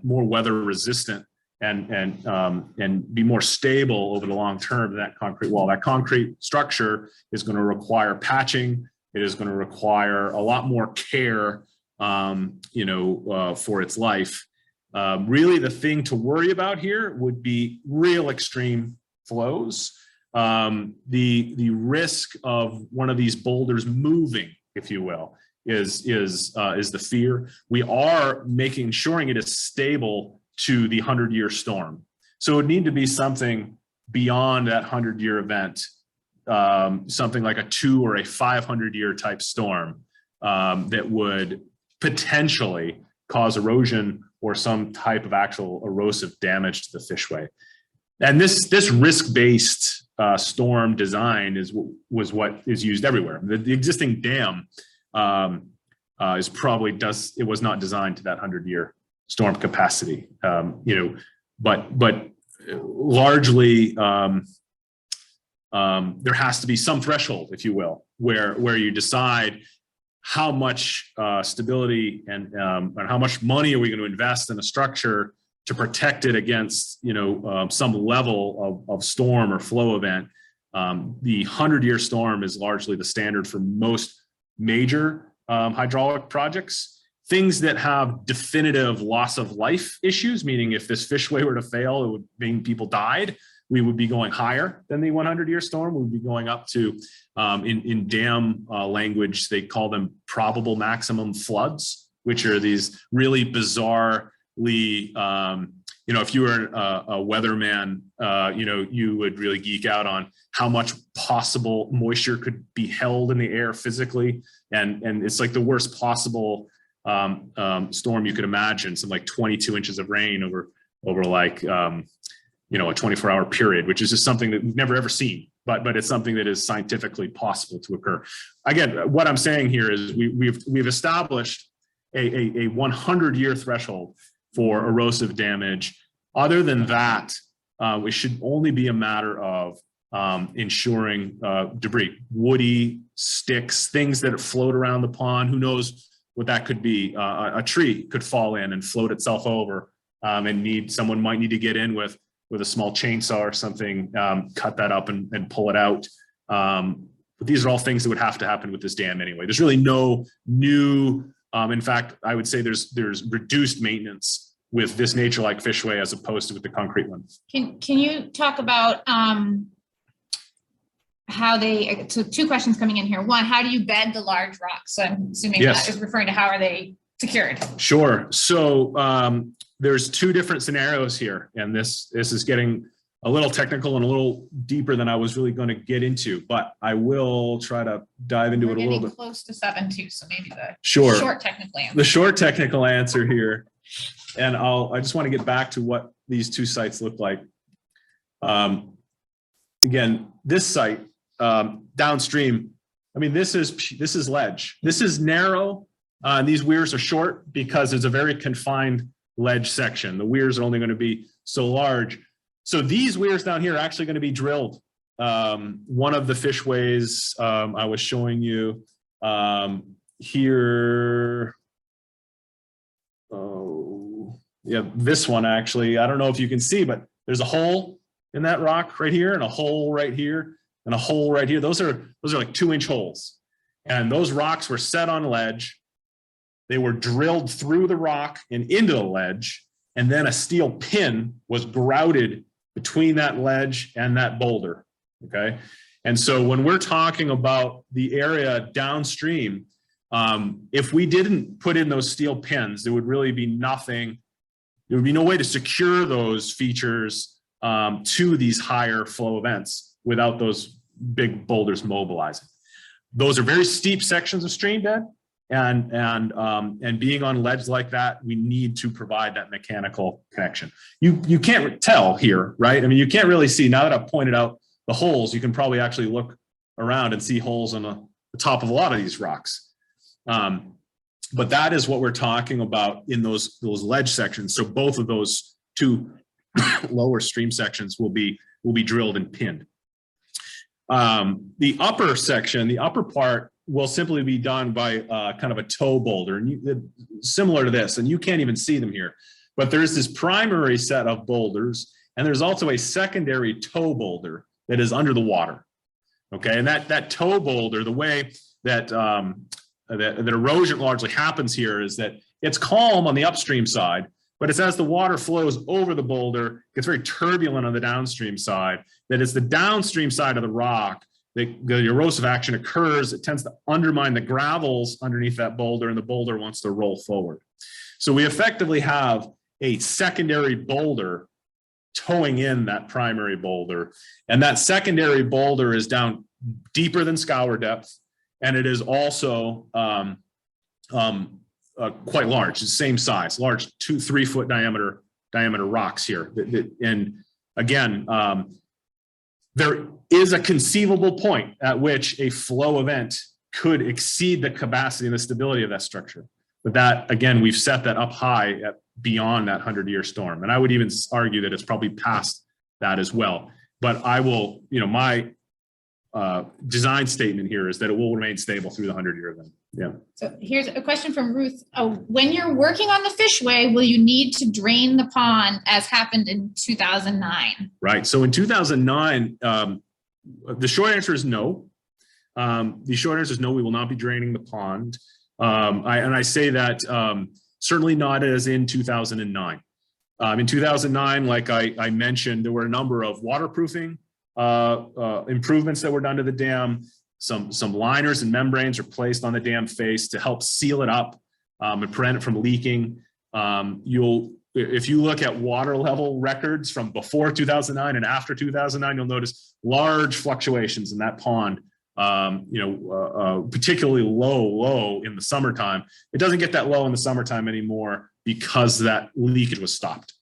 more weather resistant and be more stable over the long term than that concrete wall. That concrete structure is going to require patching. It is going to require a lot more care, for its life. Really, the thing to worry about here would be real extreme flows. The risk of one of these boulders moving, if you will, is the fear. We are ensuring it is stable to the 100-year storm. So it would need to be something beyond that 100-year event, something like a 200 or a 500-year type storm that would potentially cause erosion or some type of actual erosive damage to the Fishway. And this risk-based storm design was what is used everywhere. The existing dam it was not designed to that 100-year storm capacity, but largely there has to be some threshold, if you will, where you decide how much stability and how much money are we going to invest in a structure to protect it against some level of storm or flow event. The 100-year storm is largely the standard for most major hydraulic projects. Things that have definitive loss of life issues, meaning if this Fishway were to fail, it would mean people died. We would be going higher than the 100-year storm. We would be going up to, in dam language, they call them probable maximum floods, which are these really bizarrely, if you were a weatherman, you would really geek out on how much possible moisture could be held in the air physically. And it's like the worst possible storm you could imagine, some like 22 inches of rain over like, a 24-hour period, which is just something that we've never ever seen, but it's something that is scientifically possible to occur. Again, what I'm saying here is we've established a 100-year threshold for erosive damage. Other than that, it should only be a matter of ensuring debris, woody sticks, things that float around the pond. Who knows what that could be? A tree could fall in and float itself over, and someone might need to get in with a small chainsaw or something, cut that up and pull it out. But these are all things that would have to happen with this dam anyway. There's really no new, in fact, I would say there's reduced maintenance with this nature-like Fishway as opposed to with the concrete one. Can you talk about so two questions coming in here. One, how do you bed the large rocks? So I'm assuming Yes. that is referring to how are they secured? Sure. So there's two different scenarios here, and this is getting a little technical and a little deeper than I was really going to get into, but I will try to dive into it a little bit. Close to 7-2, so maybe the Sure. short technical answer. The short technical answer here, and I just want to get back to what these two sites look like. Again, this site downstream, I mean, this is ledge. This is narrow, and these weirs are short because it's a very confined ledge section. The weirs are only going to be so large. So these weirs down here are actually going to be drilled. One of the Fishways I was showing you here. Oh, yeah, this one actually. I don't know if you can see, but there's a hole in that rock right here, and a hole right here, and a hole right here. Those are like 2-inch holes, and those rocks were set on ledge. They were drilled through the rock and into the ledge, and then a steel pin was grouted between that ledge and that boulder, okay? And so when we're talking about the area downstream, if we didn't put in those steel pins, there would really be nothing, there would be no way to secure those features to these higher flow events without those big boulders mobilizing. Those are very steep sections of stream bed, and being on ledge like that, we need to provide that mechanical connection. You can't tell here, right? I mean, you can't really see. Now that I've pointed out the holes, you can probably actually look around and see holes on the top of a lot of these rocks. But that is what we're talking about in those ledge sections. So both of those two lower stream sections will be drilled and pinned. The upper section, the upper part, will simply be done by kind of a toe boulder, and similar to this, and you can't even see them here. But there's this primary set of boulders, and there's also a secondary toe boulder that is under the water. Okay, and that toe boulder, the way that that erosion largely happens here is that it's calm on the upstream side, but it's as the water flows over the boulder, gets very turbulent on the downstream side, that it's the downstream side of the rock that the erosive action occurs. It tends to undermine the gravels underneath that boulder, and the boulder wants to roll forward. So we effectively have a secondary boulder towing in that primary boulder, and that secondary boulder is down deeper than scour depth, and it is also quite large, the same size, large 2-3 foot diameter rocks here. And again, there is a conceivable point at which a flow event could exceed the capacity and the stability of that structure. But that, again, we've set that up high at beyond that 100-year storm. And I would even argue that it's probably past that as well. But I will, my design statement here is that it will remain stable through the 100-year event. Yeah. So here's a question from Ruth. Oh, when you're working on the Fishway, will you need to drain the pond as happened in 2009? Right. So in 2009, the short answer is no. The short answer is no, we will not be draining the pond. I say that certainly not as in 2009. In 2009, like I mentioned, there were a number of waterproofing improvements that were done to the dam. Some liners and membranes are placed on the dam face to help seal it up and prevent it from leaking. If you look at water level records from before 2009 and after 2009, you'll notice large fluctuations in that pond. Particularly low in the summertime. It doesn't get that low in the summertime anymore because that leakage was stopped.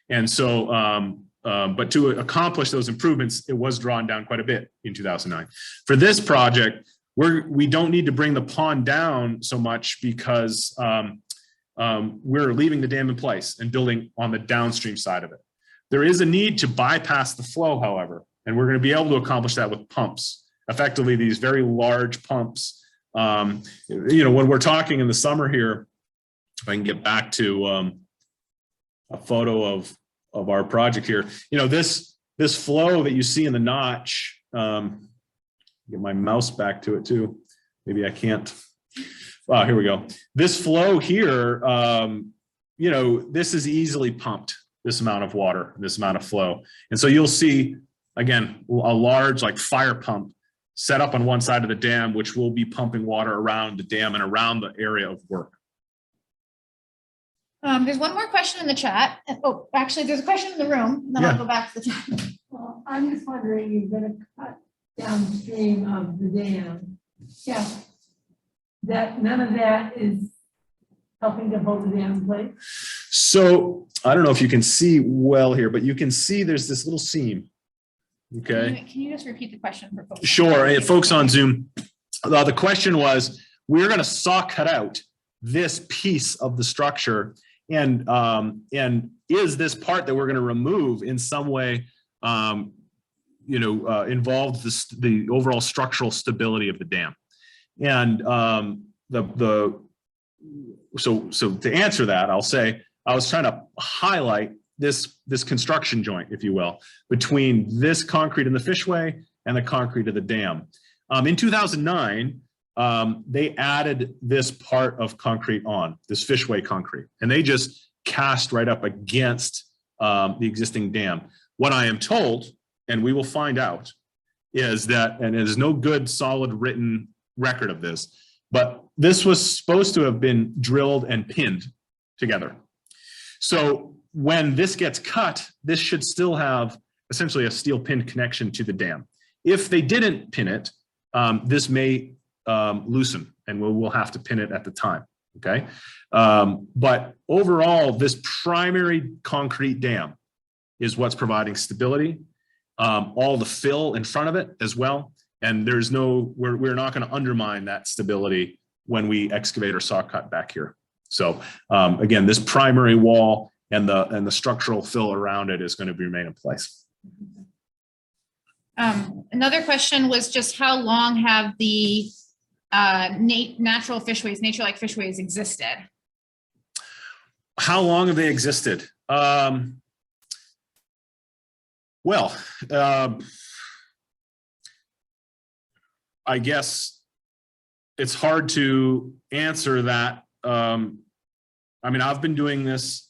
And so, but to accomplish those improvements, it was drawn down quite a bit in 2009. For this project, we don't need to bring the pond down so much because we're leaving the dam in place and building on the downstream side of it. There is a need to bypass the flow, however, and we're going to be able to accomplish that with pumps. Effectively, these very large pumps. When we're talking in the summer here, if I can get back to a photo of our project here, this flow that you see in the notch. Get my mouse back to it too. Maybe I can't. Oh, here we go. This flow here, this is easily pumped. This amount of water, this amount of flow, and so you'll see again a large like fire pump set up on one side of the dam, which will be pumping water around the dam and around the area of work. There's one more question in the chat. Oh, actually, there's a question in the room, and then I'll go back to the chat. Well, I'm just wondering, you're going to cut downstream of the dam. Yeah. That none of that is helping to hold the dam in place? So I don't know if you can see well here, but you can see there's this little seam. Okay. Can you just repeat the question for folks? Sure. Folks on Zoom, the question was, we're going to saw cut out this piece of the structure, and is this part that we're going to remove in some way, involved the overall structural stability of the dam? And so to answer that, I'll say I was trying to highlight this construction joint, if you will, between this concrete in the Fishway and the concrete of the dam. In 2009, they added this part of concrete on, this Fishway concrete, and they just cast right up against the existing dam. What I am told, and we will find out, is that, and there's no good solid written record of this, but this was supposed to have been drilled and pinned together. So when this gets cut, this should still have essentially a steel pin connection to the dam. If they didn't pin it, this may loosen, and we'll have to pin it at the time, okay? But overall, this primary concrete dam is what's providing stability, all the fill in front of it as well, and we're not gonna undermine that stability when we excavate or saw cut back here. So again, this primary wall and the structural fill around it is going to remain in place. Another question was just how long have the natural fishways, nature-like fishways existed? How long have they existed? Well, I guess it's hard to answer that. I mean, I've been doing this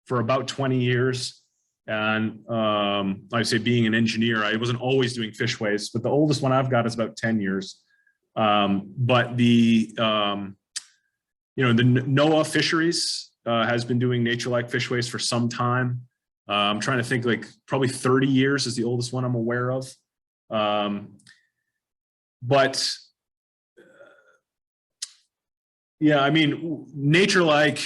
for about 20 years. And I say being an engineer, I wasn't always doing fishways, but the oldest one I've got is about 10 years. But the, you know, the NOAA Fisheries has been doing nature-like fishways for some time. I'm trying to think, like probably 30 years is the oldest one I'm aware of. But yeah, I mean, nature-like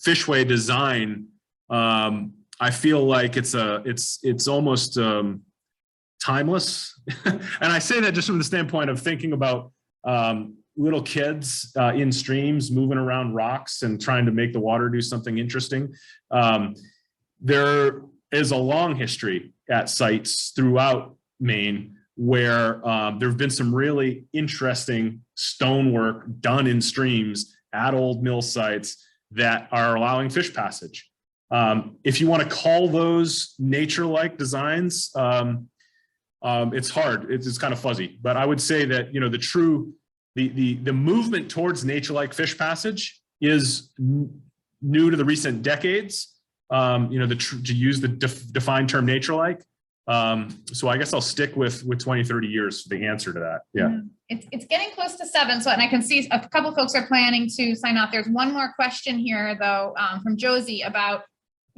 fishway design, I feel like it's almost timeless. And I say that just from the standpoint of thinking about little kids in streams moving around rocks and trying to make the water do something interesting. There is a long history at sites throughout Maine where there have been some really interesting stonework done in streams at old mill sites that are allowing fish passage. If you want to call those nature-like designs, it's hard. It's kind of fuzzy. But I would say that, you know, the movement towards nature-like fish passage is new to the recent decades. You know, to use the defined term nature-like. So I guess I'll stick with 20, 30 years for the answer to that. Yeah. It's getting close to 7, so and I can see a couple folks are planning to sign off. There's one more question here though from Josie about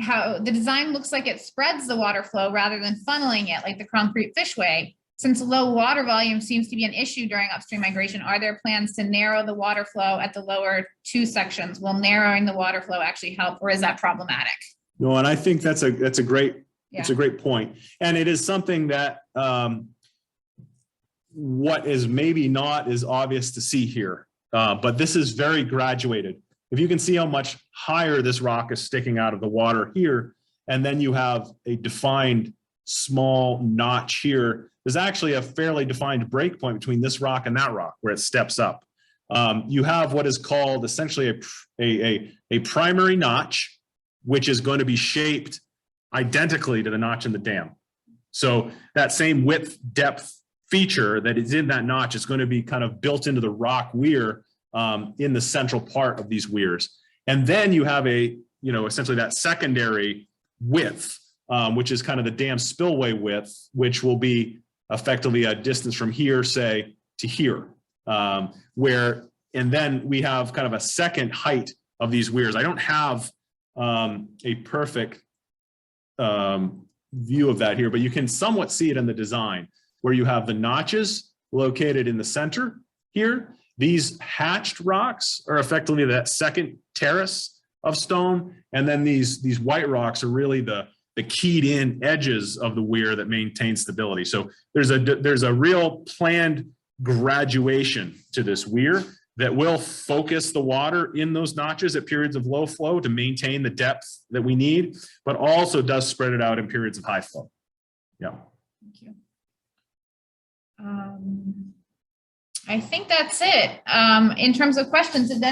how the design looks like it spreads the water flow rather than funneling it like the concrete fishway. Since low water volume seems to be an issue during upstream migration, are there plans to narrow the water flow at the lower 2 sections? Will narrowing the water flow actually help, or is that problematic? No, and I think that's a great Yeah. it's a great point, and it is something that what is maybe not is obvious to see here, but this is very graduated. If you can see how much higher this rock is sticking out of the water here, and then you have a defined small notch here, there's actually a fairly defined break point between this rock and that rock where it steps up. You have what is called essentially a primary notch, which is going to be shaped identically to the notch in the dam. So that same width depth feature that is in that notch is going to be kind of built into the rock weir in the central part of these weirs. And then you have essentially that secondary width, which is kind of the dam spillway width, which will be effectively a distance from here, say, to here, and then we have kind of a second height of these weirs. I don't have a perfect view of that here, but you can somewhat see it in the design where you have the notches located in the center here. These hatched rocks are effectively that second terrace of stone. And then these white rocks are really the keyed in edges of the weir that maintain stability. So there's a real planned graduation to this weir that will focus the water in those notches at periods of low flow to maintain the depth that we need, but also does spread it out in periods of high flow. Yeah. Thank you. I think that's it. In terms of questions, did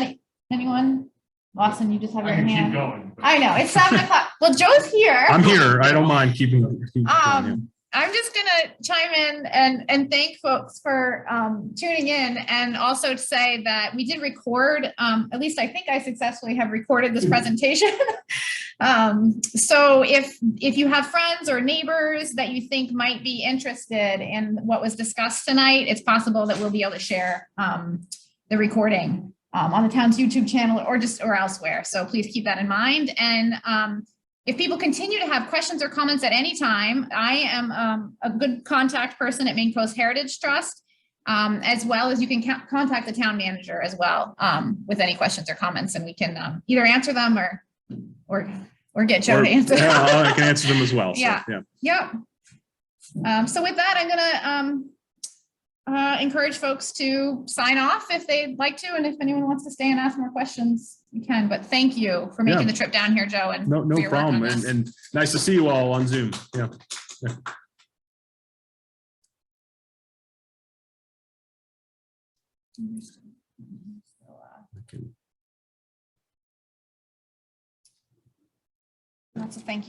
anyone? Lawson, you just have your I can hand. keep going. But I know, it's 7 o'clock. Well, Joe's here. I'm here. I don't mind keeping going. I'm just gonna chime in and thank folks for tuning in, and also to say that we did record, at least I think I successfully have recorded this presentation. So if you have friends or neighbors that you think might be interested in what was discussed tonight, it's possible that we'll be able to share the recording on the town's YouTube channel or elsewhere. So please keep that in mind. And if people continue to have questions or comments at any time, I am a good contact person at Maine Coast Heritage Trust, as well as you can contact the town manager as well with any questions or comments, and we can either answer them or get Joe to answer them. Yeah, I can answer them as well. So, Yeah. Yep. So with that, I'm gonna encourage folks to sign off if they'd like to, and if anyone wants to stay and ask more questions, you can. But thank you for making the trip down here, Joe. And no for your work problem. on this. And nice to see you all on Zoom. Yeah. That's a thank you.